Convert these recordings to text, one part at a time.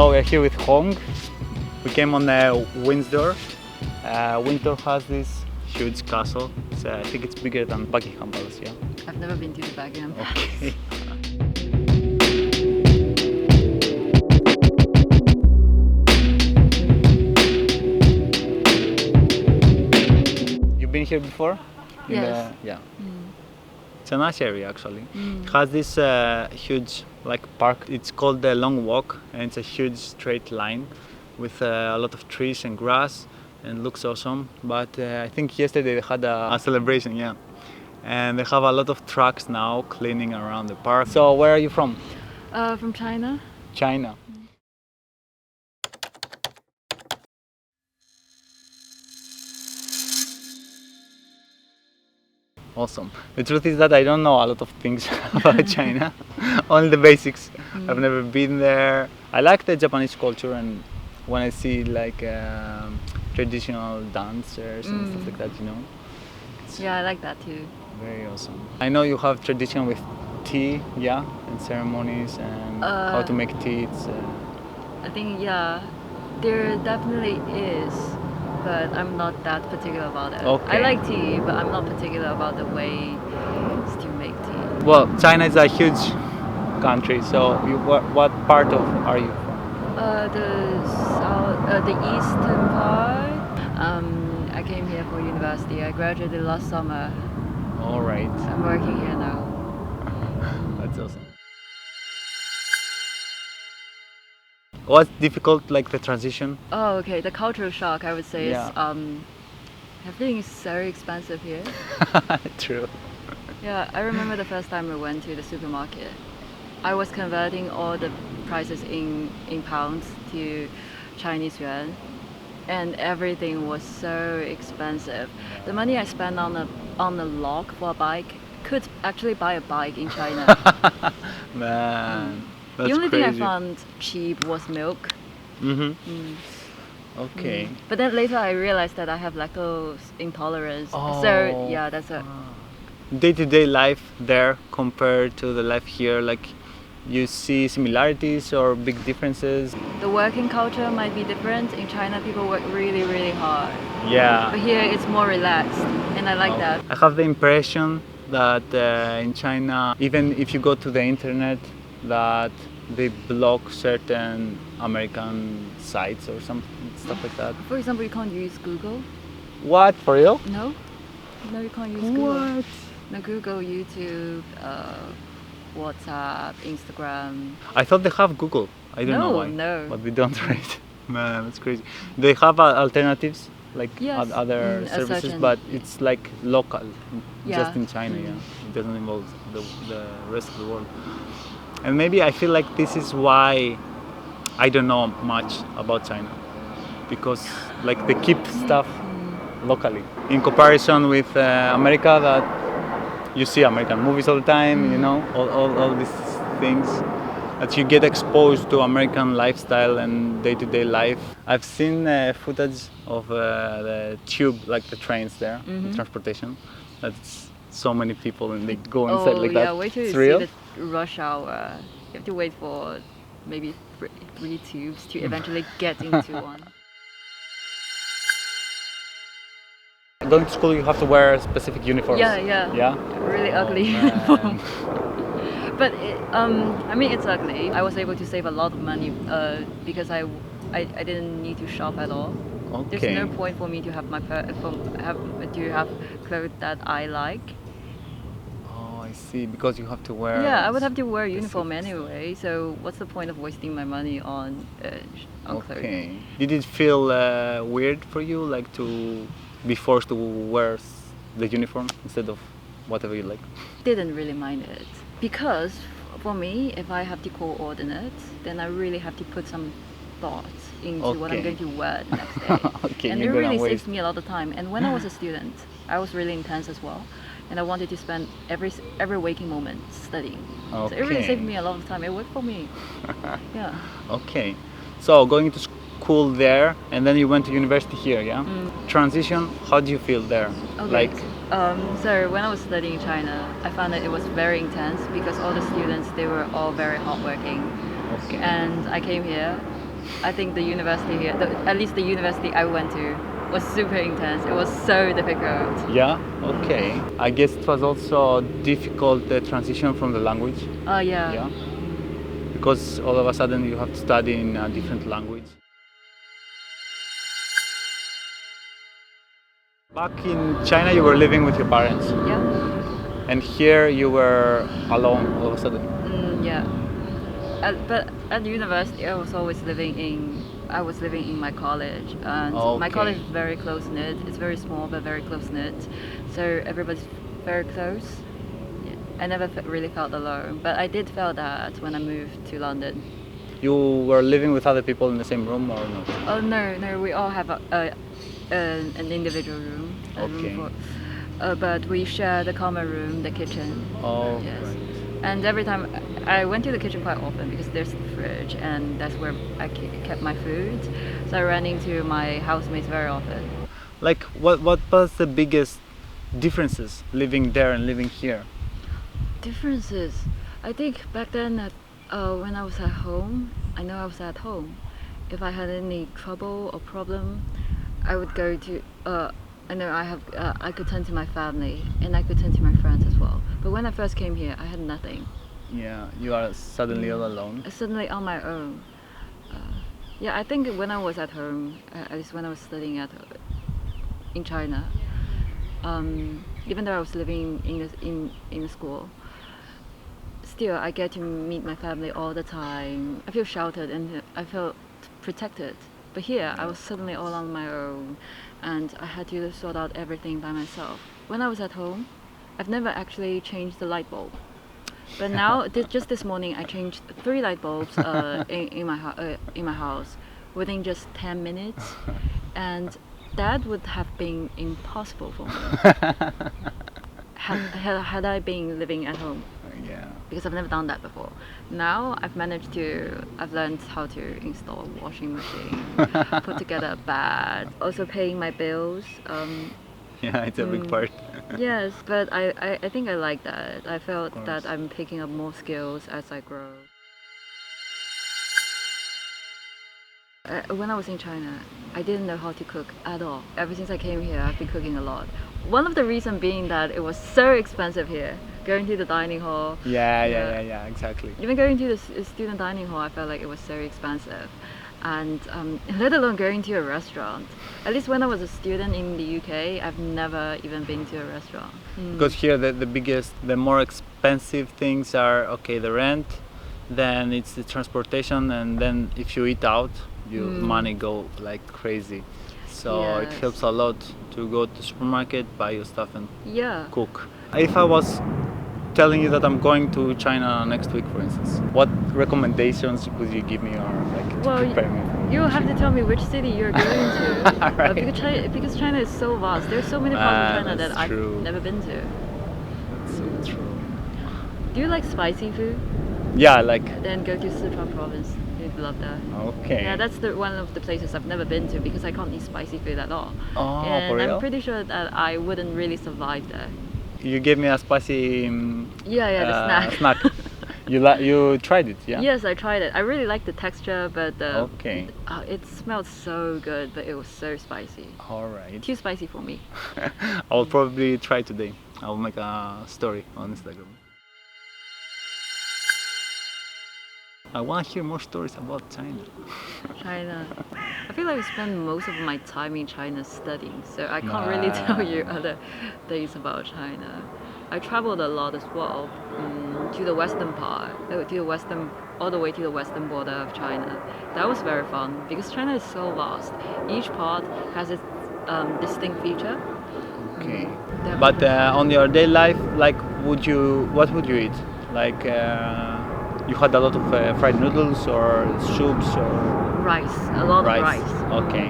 So we're here with Hong. We came on Windsor. Windsor has this huge castle. I think it's bigger than Buckingham Palace, yeah? I've never been to the Buckingham Palace. Okay. You've been here before? Yes. Yeah. It's a nice area actually. Mm. It has this huge park. It's called the Long Walk, and it's a huge straight line with a lot of trees and grass, and looks awesome. But I think yesterday they had a celebration, yeah. And they have a lot of trucks now cleaning around the park. So where are you from? From China. China. Awesome. The truth is that I don't know a lot of things about China, only the basics. I've never been there. I like the Japanese culture, and when I see traditional dancers and stuff like that, Yeah, I like that too. very awesome. I know you have tradition with tea, yeah, and ceremonies and how to make tea. I think, yeah, there definitely is, but I'm not that particular about it. Okay. I like tea, but I'm not particular about the way to make tea. Well, China is a huge country, so what part of are you from? The eastern part. I came here for university. I graduated last summer. All right, I'm working here now. that's awesome. What's difficult, the transition? Oh, okay. The cultural shock, I would say, Yeah. is everything is very expensive here. True. Yeah, I remember the first time we went to the supermarket. I was converting all the prices in pounds to Chinese yuan, and everything was so expensive. The money I spent on a log for a bike could actually buy a bike in China. Man, that's The only thing I crazy. found cheap was milk. Okay. But then later I realized that I have lactose intolerance. Oh. So yeah, that's it. Day-to-day life there compared to the life here, you see similarities or big differences? The working culture might be different. In China, people work really, really hard. Yeah. But here it's more relaxed, and I like that. I have the impression that in China, even if you go to the internet, that they block certain American sites or stuff like that. For example, you can't use Google. What? For real? No? No, you can't use Google. No, Google, YouTube, WhatsApp, Instagram. I thought they have Google. I don't know why. No. But we don't, right? Man, that's crazy. They have alternatives, Yes, other a services, certain- but it's local, Yeah. just in China, yeah. It doesn't involve the rest of the world. And maybe I feel like this is why I don't know much about China. Because they keep stuff locally. In comparison with America, that you see American movies all the time, all these things, that you get exposed to American lifestyle and day-to-day life. I've seen footage of the tube, the trains there, the transportation. That's so many people and they go inside Oh like yeah, that. wait till you It's see real? the rush hour. You have to wait for maybe three tubes to eventually get into one. Going to school, you have to wear specific uniforms. Yeah, yeah. Yeah? Really ugly man. uniform. But it's ugly. I was able to save a lot of money because I didn't need to shop at all. Okay. There's no point for me to have have clothes that I like. Oh, I see. Because you have to wear. Yeah, I would have to wear a specific uniform stuff. anyway. So what's the point of wasting my money on clothes? Okay. Did it feel weird for you, to be forced to wear the uniform instead of whatever you like? Didn't really mind it because for me, if I have to coordinate, then I really have to put some thought into what I'm Okay. going to wear the next day. Okay, And it you're gonna really waste. saves me a lot of time. And when I was a student, I was really intense as well, and I wanted to spend every waking moment studying. So it really Okay. saved me a lot of time. It worked for me. Yeah. Okay. So going to school there, and then you went to university here, yeah? Transition. How do you feel there? Okay. So when I was studying in China, I found that it was very intense because all the students, they were all very hardworking. Okay. And I came here I think the university here, at least the university I went to, was super intense. It was so difficult. Yeah, okay. I guess it was also difficult the transition from the language. Yeah. Yeah, because all of a sudden you have to study in a different language. Back in China, you were living with your parents, Yeah. and here you were alone all of a sudden. Yeah. But at university, I was living in my college, and my Okay. college is very close knit. It's very small but very close knit, so everybody's very close. Yeah. I never really felt alone, but I did feel that when I moved to London. You were living with other people in the same room or not? Oh no, we all have an individual room. Okay. But we share the common room, the kitchen. Oh, Yes. right. And every time I went to the kitchen quite often because there's the fridge and that's where I kept my food. So I ran into my housemates very often. Like, what was the biggest differences living there and living here? Differences. I think back then, when I was at home, I know I was at home. If I had any trouble or problem, I would go to. I know I could turn to my family and I could turn to my friends as well. But when I first came here, I had nothing. Yeah, you are suddenly all alone. Suddenly on my own. Yeah, I think when I was at home, at least when I was studying in China, even though I was living in a school, still I get to meet my family all the time. I feel sheltered and I felt protected. But here, I was suddenly all on my own, and I had to sort out everything by myself. When I was at home, I've never actually changed the light bulb. But now, just this morning, I changed 3 light bulbs in my house within just 10 minutes, and that would have been impossible for me had I been living at home. Yeah. Because I've never done that before. Now I've learned how to install a washing machine, put together a bed, also paying my bills. Yeah, it's a big part. Yes, but I think I like that. I felt that I'm picking up more skills as I grow. When I was in China, I didn't know how to cook at all. Ever since I came here, I've been cooking a lot. One of the reasons being that it was so expensive here. Going to the dining hall. Yeah, exactly. Even going to the student dining hall, I felt like it was so expensive. And let alone going to a restaurant. At least when I was a student in the UK, I've never even been to a restaurant. Because here the more expensive things are, okay, the rent, then it's the transportation, and then if you eat out, your money go like crazy. So it Yes. helps a lot to go to the supermarket, buy your stuff and Yeah. cook. If I was telling you that I'm going to China next week, for instance, what recommendations would you give me, or like to Well, prepare me for you have to tell me which city you're going to. Right. Because China is so vast. There's so many parts of China that's that true. I've never been to. That's so true. Do you like spicy food? Yeah, like, Then go to Sichuan province. You'd love that. okay. Yeah, that's one of the places I've never been to because I can't eat spicy food at all. Oh, and for real? I'm pretty sure that I wouldn't really survive there. You gave me a spicy Yeah, the snack. snack. You tried it, yeah? Yes, I tried it. I really liked the texture, but Okay. it smelled so good, but it was so spicy. All right. Too spicy for me. I'll probably try today. I'll make a story on Instagram. I want to hear more stories about China. China. I feel like I spend most of my time in China studying, so I can't really tell you other things about China. I traveled a lot as well to the western part, all the way to the western border of China. That was very fun because China is so vast. Each part has its distinct feature. Okay. That- But on your daily life, like, what would you eat? Like, you had a lot of fried noodles or soups or Rice, a lot of rice. Okay.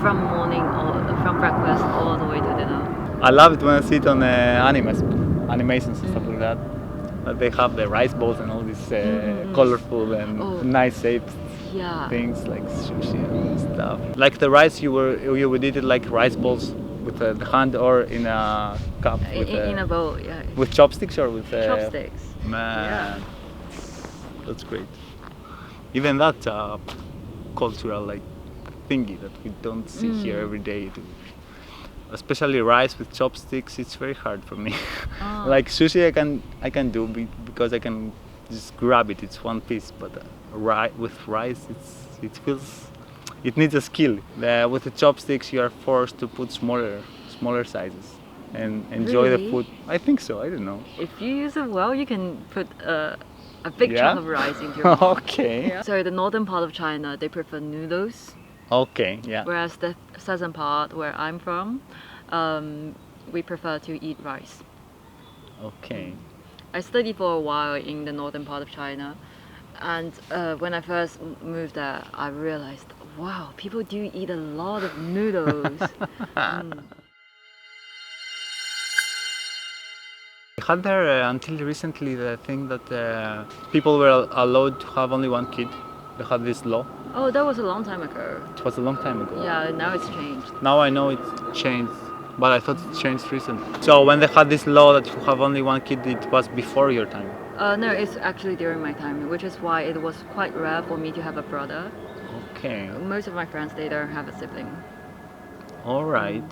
From breakfast all the way to dinner. I love it when I see it on animations and stuff like that. That they have the rice balls and all these colorful and Oh. nice shaped Yeah. things like sushi and stuff. Like the rice, you would eat it like rice balls with the hand or in a cup with, In a bowl, yeah. with chopsticks or with Chopsticks. Man, Yeah. that's great. Even that's a cultural like thingy that we don't see here every day. Especially rice with chopsticks, it's very hard for me. Oh. Like sushi, I can do because I can just grab it. It's one piece, but with rice, it needs a skill. With the chopsticks, you are forced to put smaller sizes and enjoy the Really? food. I think so. I don't know. If you use it well, you can put a big Yeah? chunk of rice into your mouth. Okay. Yeah. So the northern part of China, they prefer noodles, Okay. Yeah. whereas the southern part, where I'm from, we prefer to eat rice. Okay. I studied for a while in the northern part of China, and when I first moved there, I realized, wow, people do eat a lot of noodles. I had there until recently the thing that people were allowed to have only one kid. They had this law. Oh, that was a long time ago. It was a long time ago. Yeah, now it's changed. Now I know it's changed, but I thought it changed recently. So when they had this law that you have only one kid, it was before your time. No, it's actually during my time, which is why it was quite rare for me to have a brother. Okay. Most of my friends, they don't have a sibling. All right.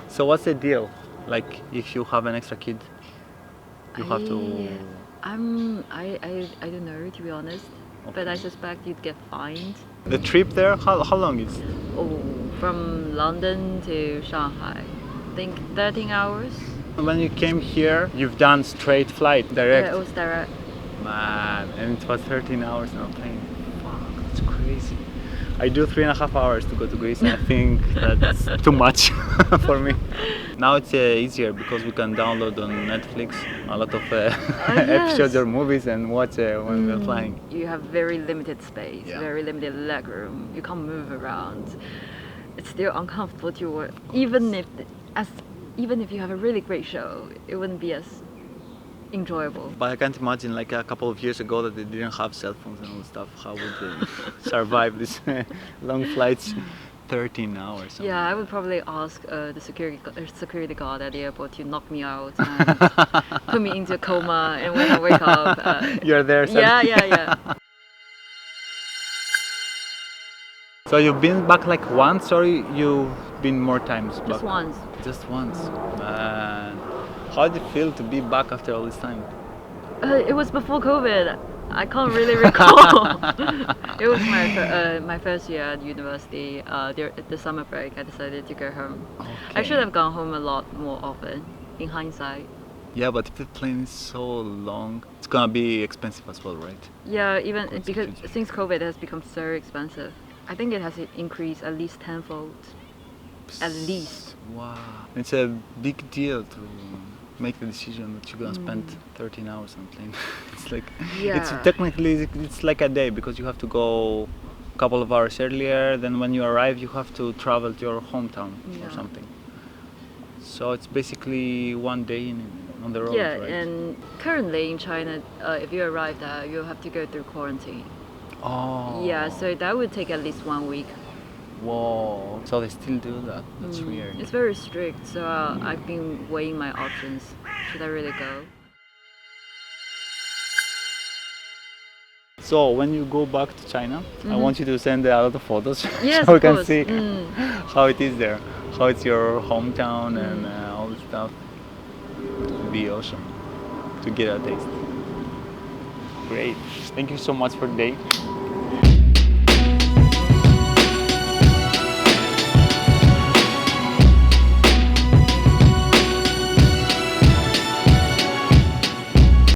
So what's the deal? Like if you have an extra kid, you have to. I don't know, to be honest, but I suspect you'd get fined. The trip there, how long is? Oh, from London to Shanghai, I think 13 hours. When you came here, you've done straight flight direct. Yeah, it was direct. Man, and it was 13 hours on a plane. Fuck, that's crazy. I do 3.5 hours to go to Greece, and I think that's too much for me. Now it's easier because we can download on Netflix a lot of episodes or movies and watch when we're flying. You have very limited space, Yeah. very limited leg room. You can't move around. It's still uncomfortable to work. Even if you have a really great show, it wouldn't be as enjoyable. But I can't imagine like a couple of years ago that they didn't have cell phones and all that stuff. How would they survive these long flights? 13 hours. Yeah, I would probably ask the security guard at the airport to knock me out and put me into a coma, and when I wake up, You're there. yeah. So you've been back like once, or you've been more times back? Just once. Just once. Man, how did it feel to be back after all this time? It was before COVID. I can't really recall. It was my first year at university. The summer break, I decided to go home. Okay. I should have gone home a lot more often, in hindsight. Yeah, but if the plane is so long, it's gonna be expensive as well, right? Yeah, even Quite because expensive. since COVID, it has become so expensive. I think it has increased at least tenfold. At least. Wow. It's a big deal to make the decision that you're gonna spend 13 hours on a plane. It's like, it's Yeah. technically it's like a day because you have to go a couple of hours earlier. Then when you arrive, you have to travel to your hometown or Yeah. something. So it's basically one day on the road, Yeah, right? and currently in China, if you arrive there, you'll have to go through quarantine. Oh. Yeah, so that would take at least 1 week. Whoa. So they still do that. That's weird. It's very strict, so I've been weighing my options. Should I really go? So when you go back to China, I want you to send a lot of photos Yes, so we of can course. see how it is there, how it's your hometown and all the stuff. It'd be awesome to get a taste. Great. Thank you so much for the day.